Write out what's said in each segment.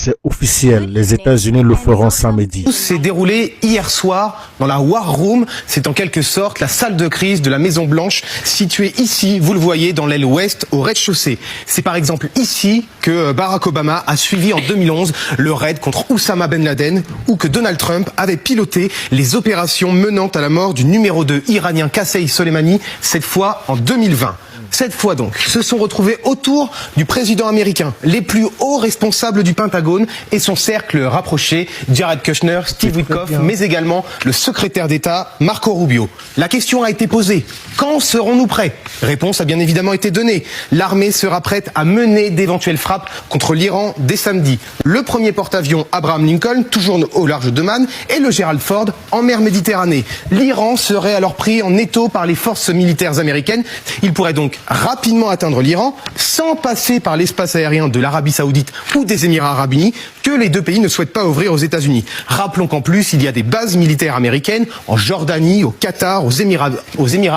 C'est officiel, les États-Unis le feront samedi. Tout s'est déroulé hier soir dans la War Room. C'est en quelque sorte la salle de crise de la Maison Blanche, située ici, vous le voyez, dans l'aile ouest, au rez-de-chaussée. C'est par exemple ici que Barack Obama a suivi en 2011 le raid contre Oussama Ben Laden, ou que Donald Trump avait piloté les opérations menant à la mort du numéro 2 iranien Qasem Soleimani, cette fois en 2020. Cette fois donc, se sont retrouvés autour du président américain les plus hauts responsables du Pentagone et son cercle rapproché, Jared Kushner, Steve Witkoff, mais également le secrétaire d'État Marco Rubio. La question a été posée. Quand serons-nous prêts? Réponse a bien évidemment été donnée. L'armée sera prête à mener d'éventuelles frappes contre l'Iran dès samedi. Le premier porte-avions Abraham Lincoln, toujours au large d'Oman, et le Gerald Ford en mer Méditerranée. L'Iran serait alors pris en étau par les forces militaires américaines. Il pourrait donc rapidement atteindre l'Iran sans passer par l'espace aérien de l'Arabie Saoudite ou des Émirats Arabes Unis que les deux pays ne souhaitent pas ouvrir aux États-Unis. Rappelons qu'en plus, il y a des bases militaires américaines en Jordanie, au Qatar, aux Émirats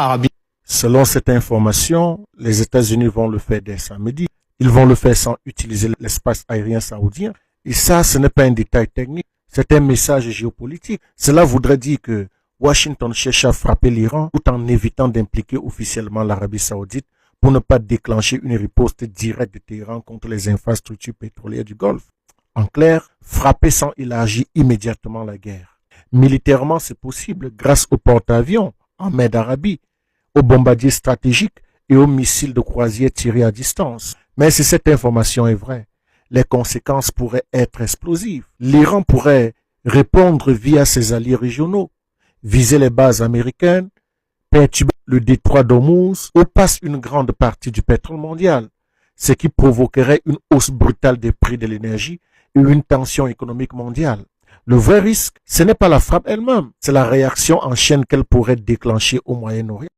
Arabes Unis. Selon cette information, les États-Unis vont le faire dès samedi. Ils vont le faire sans utiliser l'espace aérien saoudien. Et ça, ce n'est pas un détail technique, c'est un message géopolitique. Cela voudrait dire que Washington cherche à frapper l'Iran tout en évitant d'impliquer officiellement l'Arabie Saoudite pour ne pas déclencher une riposte directe de Téhéran contre les infrastructures pétrolières du Golfe. En clair, frapper sans élargir immédiatement la guerre. Militairement, c'est possible grâce aux porte-avions en mer d'Arabie, aux bombardiers stratégiques et aux missiles de croisière tirés à distance. Mais si cette information est vraie, les conséquences pourraient être explosives. L'Iran pourrait répondre via ses alliés régionaux, viser les bases américaines, perturber le détroit d'Ormuz où passe une grande partie du pétrole mondial, ce qui provoquerait une hausse brutale des prix de l'énergie et une tension économique mondiale. Le vrai risque, ce n'est pas la frappe elle-même, c'est la réaction en chaîne qu'elle pourrait déclencher au Moyen-Orient.